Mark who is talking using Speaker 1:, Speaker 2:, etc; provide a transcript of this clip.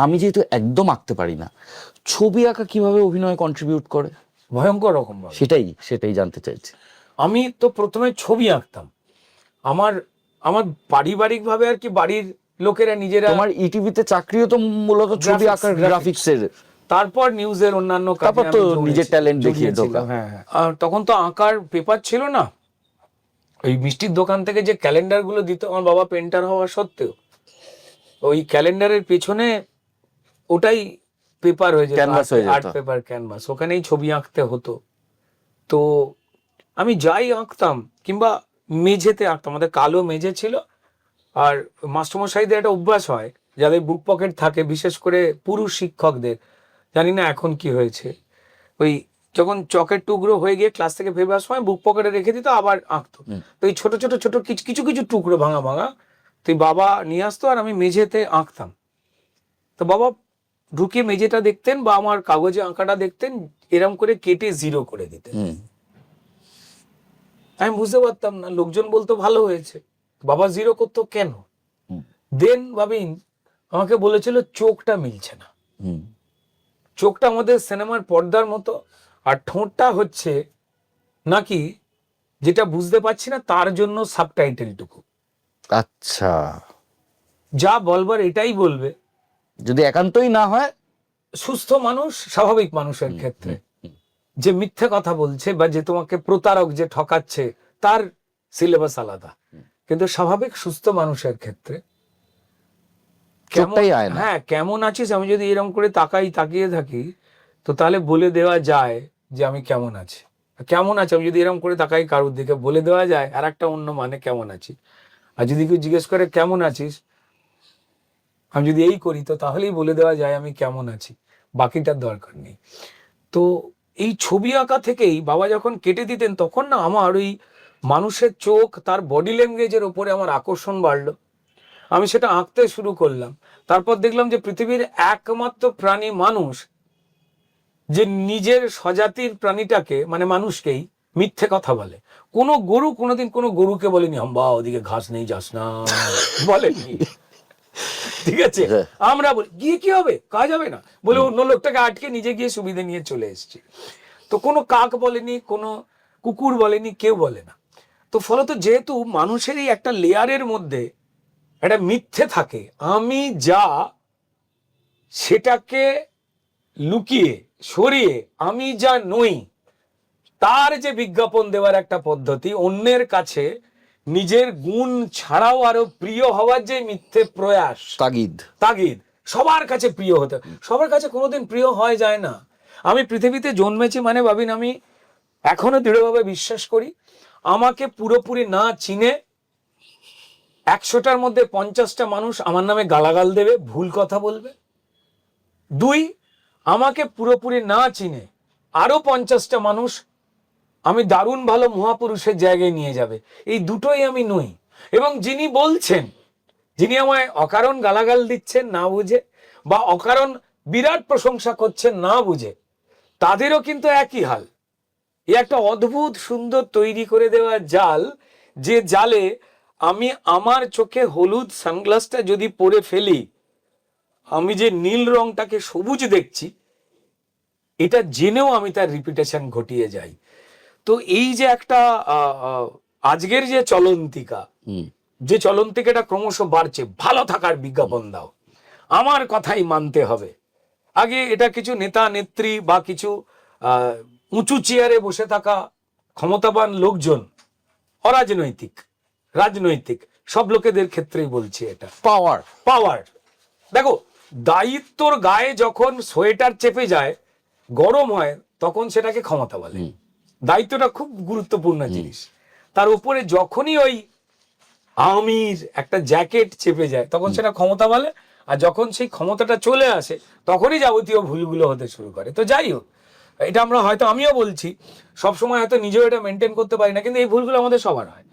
Speaker 1: আমি যেহেতু একদম আঁকতে পারি না, ছবি আঁকা কিভাবে অভিনয় কন্ট্রিবিউট করে?
Speaker 2: ভয়ঙ্কর রকম ভাবে।
Speaker 1: সেটাই জানতে চাইছি।
Speaker 2: আমি তো প্রথমে ছবি আঁকতাম, আমার আমার পারিবারিক ভাবে আর কি, বাড়ির লোকেরা নিজেরা।
Speaker 1: তোমার ইটিভিতে চাকরিও তো মূলত ছবি আঁকার, গ্রাফিক্সের।
Speaker 2: তারপর নিউজের অন্যান্য কাজে
Speaker 1: তারপর তো নিজের ট্যালেন্ট দেখিয়ে ঢোকা।
Speaker 2: হ্যাঁ, আর তখন তো আঁকার পেপার ছিল না। ওই মিষ্টির দোকান থেকে যে ক্যালেন্ডার গুলো দিত, আমার বাবা পেন্টার হওয়া সত্ত্বেও ওই ক্যালেন্ডারের পেছনে ওটাই পেপার হয়ে যেত, আর্ট পেপার, ক্যানভাস, ওখানেই ছবি আঁকতে হতো। তো আমি যাই আঁকতাম, কিংবা মেঝেতে আঁকতাম, আমাদের কালো মেঝে ছিল। আর মাস্টারমশাইদের একটা অভ্যাস হয়, যাদের বুক পকেট থাকে, বিশেষ করে পুরুষ শিক্ষকদের, জানি না এখন কি হয়েছে, ওই যখন চকের টুকরো হয়ে গিয়ে ক্লাস থেকে ফেরবার সময় বুক পকেটে রেখে দিত, আবার আঁকতো। তো এই ছোট ছোট ছোট কিছু কিছু টুকরো ভাঙা ভাঙা তুই বাবা নিয়ে আসতো, আর আমি মেঝেতে আঁকতাম। তো বাবা ঢুকে মেঝেটা দেখতেন বা আমার কাগজে আঁকাটা দেখতেন, এরম করে কেটে জিরো করে দিতেন। আমি বুঝতে পারতাম না, লোকজন বলতো ভালো হয়েছে, বাবা জিরো করতো কেন? দেন ভাবিন আমাকে বলেছিল চোখটা মিলছে না। চোখটা আমাদের সিনেমার পর্দার মতো, আর ঠোঁটটা হচ্ছে নাকি যেটা বুঝতে পারছি না, তার জন্য সাবটাইটেলটুকু।
Speaker 1: আচ্ছা,
Speaker 2: যা বলবার এটাই বলবে,
Speaker 1: যদি একান্তই না হয়।
Speaker 2: সুস্থ মানুষ, স্বাভাবিক মানুষের ক্ষেত্রে যে মিথ্যে কথা বলছে বা যে তোমাকে প্রতারক যে ঠকাচ্ছে, তার সিলেবাস আলাদা। কিন্তু স্বাভাবিক সুস্থ মানুষের ক্ষেত্রে হ্যাঁ, কেমন আছিস, আমি যদি এরকম করে তাকিয়ে থাকি, তো তাহলে বলে দেওয়া যায় যে আমি কেমন আছি। কেমন আছে, আমি যদি এরকম করে তাকাই কারোর দিকে, বলে দেওয়া যায় আর একটা অন্য মানে কেমন আছি। আর যদি কেউ জিজ্ঞেস করে কেমন আছিস, আমি যদি এই করি, তো তাহলেই বলে দেওয়া যায় আমি কেমন আছি, বাকিটার দরকার নেই। তো এই ছবি আঁকা থেকেই বাবা যখন কেটে দিতেন, তখন না আমার ওই মানুষের চোখ, তার বডি ল্যাঙ্গুয়েজের ওপরে আমার আকর্ষণ বাড়লো। আমি সেটা আঁকতে শুরু করলাম। তারপর দেখলাম যে পৃথিবীর একমাত্র প্রাণী মানুষ যে নিজের স্বজাতির প্রাণীটাকে, মানে মানুষকেই মিথ্যে কথা বলে। কোনো গরু কোনোদিন কোনো গরুকে বলেনি হাম্বা ওদিকে ঘাস নেই, যাস না, বলেনি। ঠিক আছে, আমরা বলি গিয়ে কি হবে, কাজ হবে না বলে অন্য লোকটাকে আটকে নিজে গিয়ে সুবিধা নিয়ে চলে এসেছি। তো কোনো কাক বলেনি, কোনো কুকুর বলেনি, কেউ বলে না। তো ফলত যেহেতু মানুষেরই একটা লেয়ারের মধ্যে একটা মিথ্যে থাকে, আমি যা সেটাকে লুকিয়ে সরিয়ে আমি যা নই তার যে বিজ্ঞাপন দেওয়ার একটা পদ্ধতি, অন্যের কাছে নিজের গুণ ছাড়াও আরো প্রিয় হওয়ার যে মিথ্যে প্রয়াস, তাগিদ, সবার কাছে প্রিয় হতে, সবার কাছে কোনোদিন প্রিয় হয় যায় না। আমি পৃথিবীতে জন্মেছি মানে ভাবিন, আমি এখনো দৃঢ়ভাবে বিশ্বাস করি, আমাকে পুরোপুরি না চিনে 100টার মধ্যে 50টা মানুষ আমার নামে গালাগাল দেবে, ভুল কথা বলবে। 2, আমাকে পুরোপুরি না চিনে আরো 50টা মানুষ আমি দারুণ ভালো মহাপুরুষের জায়গায় নিয়ে যাবে। এই দুটোই আমি নই। এবং যিনি বলছেন, যিনি আমায় অকারণ গালাগাল দিচ্ছেন না বুঝে, বা অকারণ বিরাট প্রশংসা করছেন না বুঝে, তাদেরও কিন্তু একই হাল। এই একটা অদ্ভুত সুন্দর তৈরি করে দেওয়া জাল, যে জালে আমি আমার চোখে হলুদ সানগ্লাসটা যদি পরে ফেলি, আমি যে নীল রংটাকে সবুজ দেখছি, এটা জেনেও আমি তার রিপিটেশন ঘটিয়ে যাই। তো এই যে একটা আজকের যে চলন্তিকাটা ক্রমশ বাড়ছে, ভালো থাকার বিজ্ঞাপন দাও, আমার কথাই মানতে হবে। আগে এটা কিছু নেতা নেত্রী বা কিছু উঁচু চেয়ারে বসে থাকা ক্ষমতাবান লোকজন, অরাজনৈতিক, রাজনৈতিক সব লোকেদের ক্ষেত্রেই বলছি, এটা পাওয়ার। দেখো, দায়িত্বর গায়ে যখন সোয়েটার চেপে যায়, গরম হয়, তখন সেটাকে ক্ষমতা বলে। দায়িত্বটা খুব গুরুত্বপূর্ণ জিনিস। তার উপরে যখনই ওই আমির একটা জ্যাকেট চেপে যায়, তখন সেটা ক্ষমতা বলে। আর যখন সেই ক্ষমতাটা চলে আসে, তখনই যাবতীয় ভুলগুলো হতে শুরু করে। তো যাই হোক, এটা আমরা হয়তো, আমিও বলছি, সবসময় হয়তো নিজেও এটা মেনটেন করতে পারি না, কিন্তু এই ভুলগুলো আমাদের সবার হয়।